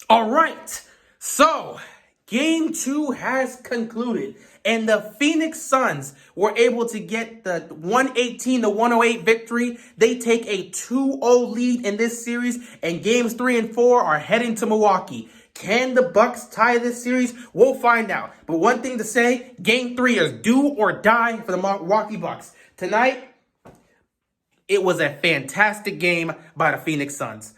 All right, so game two has concluded, and the Phoenix Suns were able to get the 118 to 108 victory. They take a 2-0 lead in this series, and games 3 and 4 are heading to Milwaukee. Can the Bucks tie this series? We'll find out. But one thing to say, game 3 is do or die for the Milwaukee Bucks. Tonight, it was a fantastic game by the Phoenix Suns.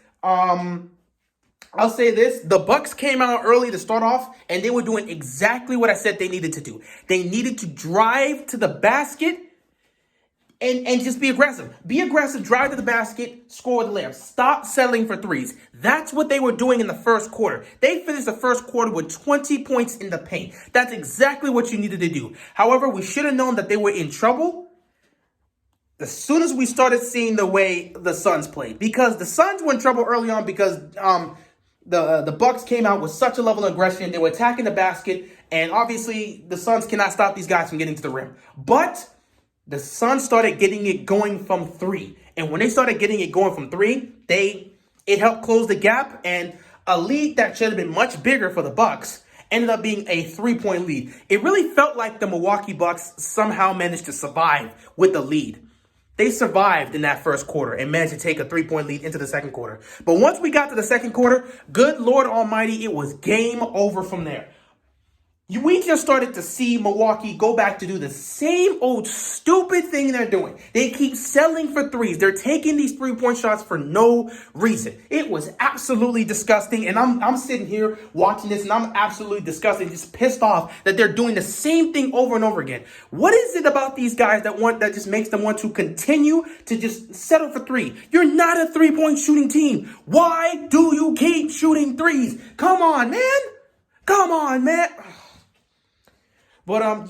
I'll say this, the Bucks came out early to start off, and they were doing exactly what I said they needed to do. They needed to drive to the basket and just be aggressive. Be aggressive, drive to the basket, score with the layup. Stop settling for threes. That's what they were doing in the first quarter. They finished the first quarter with 20 points in the paint. That's exactly what you needed to do. However, we should have known that they were in trouble as soon as we started seeing the way the Suns played. Because the Suns were in trouble early on because the Bucks came out with such a level of aggression. They were attacking the basket, and obviously the Suns cannot stop these guys from getting to the rim. But the Suns started getting it going from three. And when they started getting it going from three, it helped close the gap, and a lead that should have been much bigger for the Bucks ended up being a 3-point lead. It really felt like the Milwaukee Bucks somehow managed to survive with the lead. They survived in that first quarter and managed to take a 3-point lead into the second quarter. But once we got to the second quarter, good Lord Almighty, it was game over from there. We just started to see Milwaukee go back to do the same old stupid thing they're doing. They keep settling for threes. They're taking these 3-point shots for no reason. It was absolutely disgusting, and I'm sitting here watching this, and I'm absolutely disgusted, just pissed off that they're doing the same thing over and over again. What is it about these guys that just makes them want to continue to just settle for three? You're not a 3-point shooting team. Why do you keep shooting threes? Come on, man. Come on, man. But,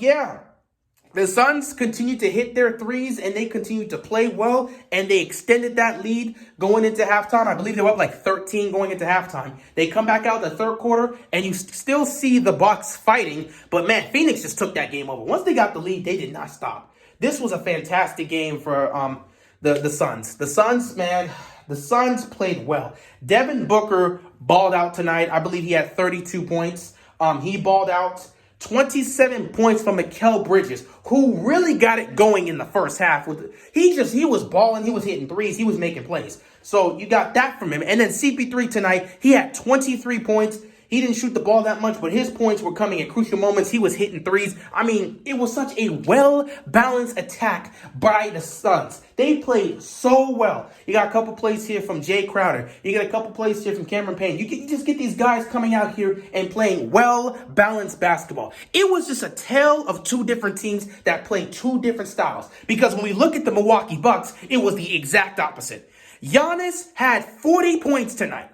the Suns continued to hit their threes, and they continued to play well, and they extended that lead going into halftime. I believe they were up like 13 going into halftime. They come back out the third quarter, and you still see the Bucks fighting, but man, Phoenix just took that game over. Once they got the lead, they did not stop. This was a fantastic game for the Suns. The Suns, man, the Suns played well. Devin Booker balled out tonight. I believe he had 32 points. He balled out. 27 points from Mikal Bridges, who really got it going in the first half. He was balling, he was hitting threes, he was making plays. So you got that from him. And then CP3 tonight, he had 23 points. He didn't shoot the ball that much, but his points were coming at crucial moments. He was hitting threes. I mean, it was such a well-balanced attack by the Suns. They played so well. You got a couple plays here from Jay Crowder. You got a couple plays here from Cameron Payne. You just get these guys coming out here and playing well-balanced basketball. It was just a tale of two different teams that played two different styles. Because when we look at the Milwaukee Bucks, it was the exact opposite. Giannis had 40 points tonight.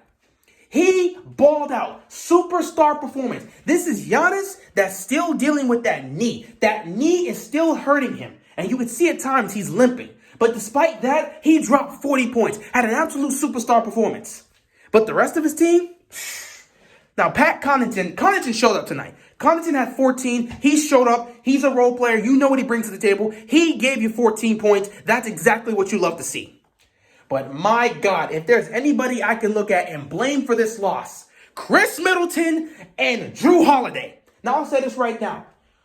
He balled out. Superstar performance. This is Giannis that's still dealing with that knee. That knee is still hurting him. And you can see at times he's limping. But despite that, he dropped 40 points. Had an absolute superstar performance. But the rest of his team? Now, Pat Connaughton showed up tonight. Connaughton had 14. He showed up. He's a role player. You know what he brings to the table. He gave you 14 points. That's exactly what you love to see. But my God, if there's anybody I can look at and blame for this loss, Chris Middleton and Jrue Holiday. Now, I'll say this right now.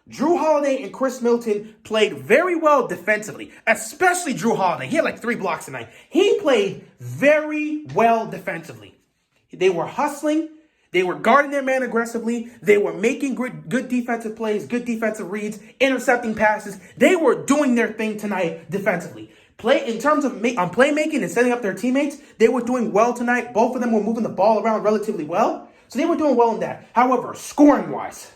Jrue Holiday and Chris Middleton played very well defensively, especially Jrue Holiday. He had like 3 blocks tonight. He played very well defensively. They were hustling. They were guarding their man aggressively. They were making good defensive plays, good defensive reads, intercepting passes. They were doing their thing tonight defensively. In terms of playmaking and setting up their teammates, they were doing well tonight. Both of them were moving the ball around relatively well. So they were doing well in that. However, scoring-wise,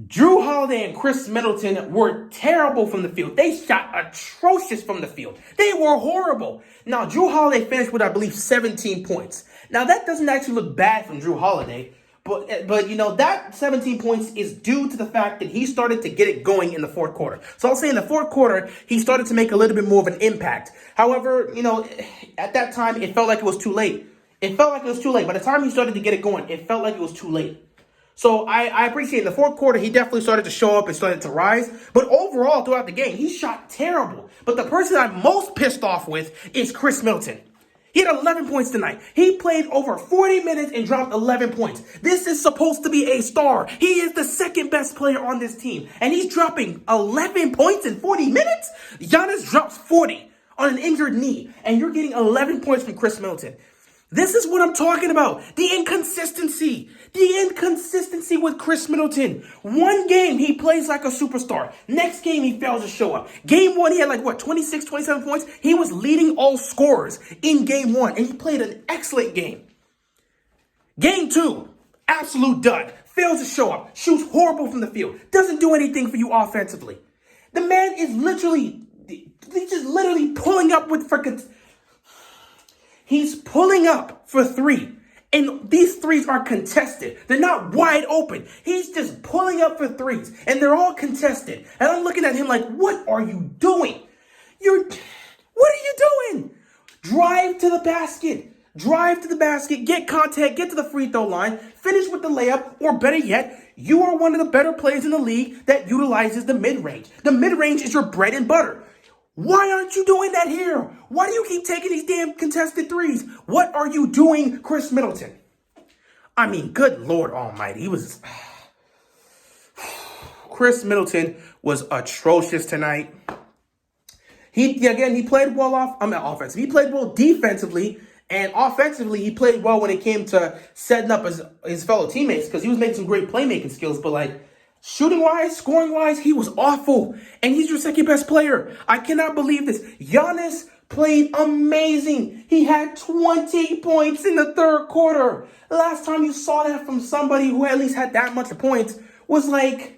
Jrue Holiday and Chris Middleton were terrible from the field. They shot atrocious from the field. They were horrible. Now, Jrue Holiday finished with, I believe, 17 points. Now, that doesn't actually look bad from Jrue Holiday. But you know, that 17 points is due to the fact that he started to get it going in the fourth quarter. So I'll say in the fourth quarter, he started to make a little bit more of an impact. However, you know, at that time, it felt like it was too late. By the time he started to get it going, it felt like it was too late. So I appreciate in the fourth quarter, he definitely started to show up and started to rise. But overall, throughout the game, he shot terrible. But the person I'm most pissed off with is Chris Middleton. He had 11 points tonight. He played over 40 minutes and dropped 11 points. This is supposed to be a star. He is the second best player on this team. And he's dropping 11 points in 40 minutes? Giannis drops 40 on an injured knee. And you're getting 11 points from Chris Middleton. This is what I'm talking about. The inconsistency. The inconsistency with Chris Middleton. One game, he plays like a superstar. Next game, he fails to show up. Game one, he had 26, 27 points. He was leading all scorers in game one, and he played an excellent game. Game two, absolute dud. Fails to show up. Shoots horrible from the field. Doesn't do anything for you offensively. The man is literally pulling up He's pulling up for three. And these threes are contested. They're not wide open. He's just pulling up for threes. And they're all contested. And I'm looking at him like, what are you doing? What are you doing? Drive to the basket. Drive to the basket. Get contact. Get to the free throw line. Finish with the layup. Or better yet, you are one of the better players in the league that utilizes the mid-range. The mid-range is your bread and butter. Why aren't you doing that here? Why do you keep taking these damn contested threes? What are you doing, Chris Middleton? I mean, good Lord Almighty. Chris Middleton was atrocious tonight. He played well offensively. He played well defensively. And offensively, he played well when it came to setting up his fellow teammates because he was making some great playmaking skills. But shooting-wise, scoring-wise, he was awful. And he's your second-best player. I cannot believe this. Giannis played amazing. He had 20 points in the third quarter. The last time you saw that from somebody who at least had that much points was the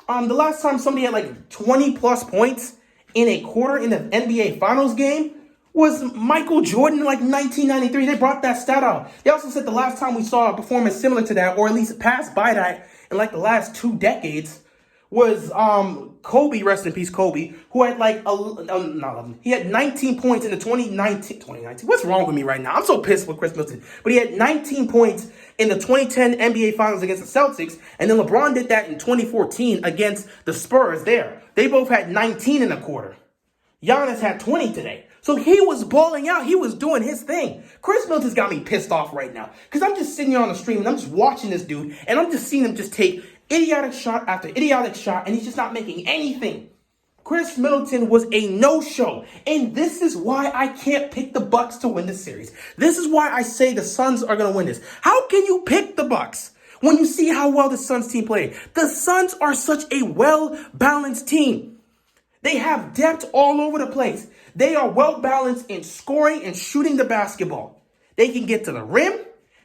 last time somebody had 20-plus points in a quarter in the NBA Finals game was Michael Jordan in 1993. They brought that stat out. They also said the last time we saw a performance similar to that, or at least passed by that, in the last 2 decades was Kobe, rest in peace, Kobe, who had he had 19 points in the 2019. What's wrong with me right now? I'm so pissed with Chris Middleton. But he had 19 points in the 2010 NBA Finals against the Celtics, and then LeBron did that in 2014 against the Spurs there. They both had 19 in a quarter. Giannis had 20 today. So he was balling out. He was doing his thing. Chris Middleton's got me pissed off right now. Because I'm just sitting here on the stream and I'm just watching this dude. And I'm just seeing him just take idiotic shot after idiotic shot. And he's just not making anything. Chris Middleton was a no-show. And this is why I can't pick the Bucks to win this series. This is why I say the Suns are going to win this. How can you pick the Bucks when you see how well the Suns team played? The Suns are such a well-balanced team. They have depth all over the place. They are well-balanced in scoring and shooting the basketball. They can get to the rim.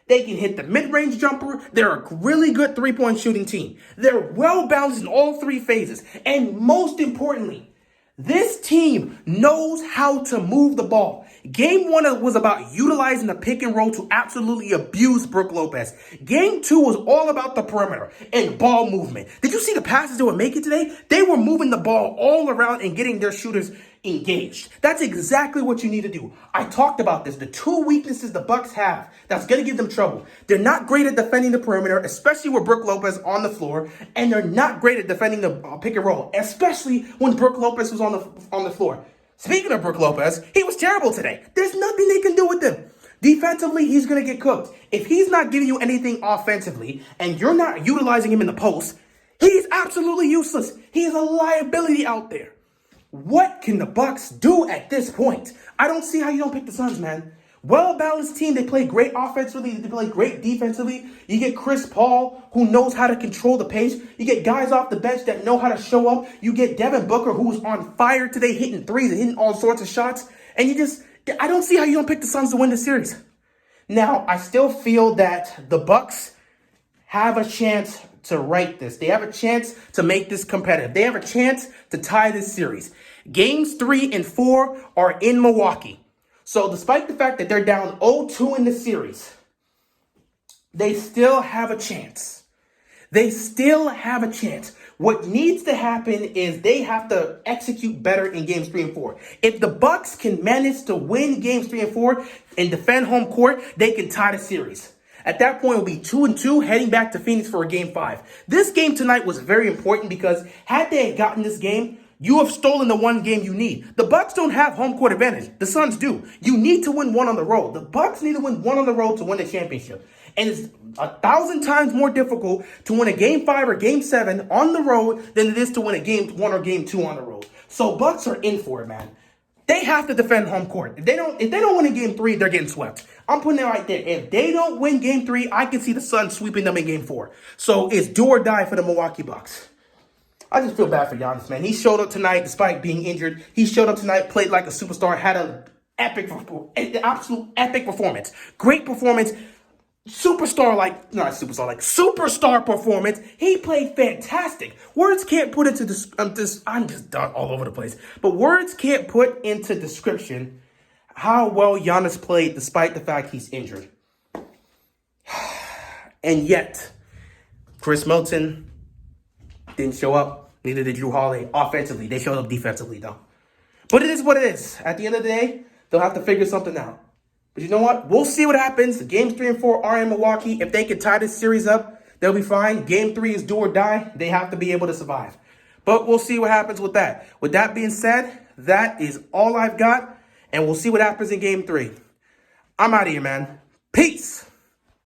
They can hit the mid-range jumper. They're a really good three-point shooting team. They're well-balanced in all 3 phases. And most importantly, this team knows how to move the ball. Game 1 was about utilizing the pick and roll to absolutely abuse Brook Lopez. Game 2 was all about the perimeter and ball movement. Did you see the passes they were making today? They were moving the ball all around and getting their shooters engaged. That's exactly what you need to do. I talked about this. The 2 weaknesses the Bucks have that's going to give them trouble. They're not great at defending the perimeter, especially with Brook Lopez on the floor, and they're not great at defending the pick and roll, especially when Brook Lopez was on the floor. Speaking of Brook Lopez, he was terrible today. There's nothing they can do with him. Defensively, he's going to get cooked. If he's not giving you anything offensively and you're not utilizing him in the post, he's absolutely useless. He is a liability out there. What can the Bucks do at this point? I don't see how you don't pick the Suns, man. Well-balanced team. They play great offensively. They play great defensively. You get Chris Paul, who knows how to control the pace. You get guys off the bench that know how to show up. You get Devin Booker, who's on fire today, hitting threes and hitting all sorts of shots. And I don't see how you don't pick the Suns to win the series. Now, I still feel that the Bucks have a chance to right this. They have a chance to make this competitive. They have a chance to tie this series. Games 3 and 4 are in Milwaukee. So despite the fact that they're down 0-2 in the series, they still have a chance. They still have a chance. What needs to happen is they have to execute better in games 3 and 4. If the Bucks can manage to win games 3 and 4 and defend home court, they can tie the series. At that point, it'll be 2-2 heading back to Phoenix for a game 5. This game tonight was very important because had they gotten this game, you have stolen the one game you need. The Bucks don't have home court advantage. The Suns do. You need to win one on the road. The Bucks need to win one on the road to win the championship. And it's 1,000 times more difficult to win a game 5 or game 7 on the road than it is to win a game 1 or game 2 on the road. So Bucks are in for it, man. They have to defend home court. If they don't win in game 3, they're getting swept. I'm putting it right there. If they don't win game 3, I can see the Suns sweeping them in game 4. So it's do or die for the Milwaukee Bucks. I just feel bad for Giannis, man. He showed up tonight despite being injured. He showed up tonight, played like a superstar, had an absolute epic performance. Great performance. Superstar performance. He played fantastic. Words can't put into this. I'm just done all over the place. But words can't put into description how well Giannis played despite the fact he's injured. And yet, Chris Middleton didn't show up. Neither did Drew Holiday. Offensively, they showed up defensively though. But it is what it is. At the end of the day, they'll have to figure something out. But you know what? We'll see what happens. Games 3 and 4 are in Milwaukee. If they can tie this series up, they'll be fine. Game 3 is do or die. They have to be able to survive. But we'll see what happens with that. With that being said, that is all I've got. And we'll see what happens in game 3. I'm out of here, man. Peace.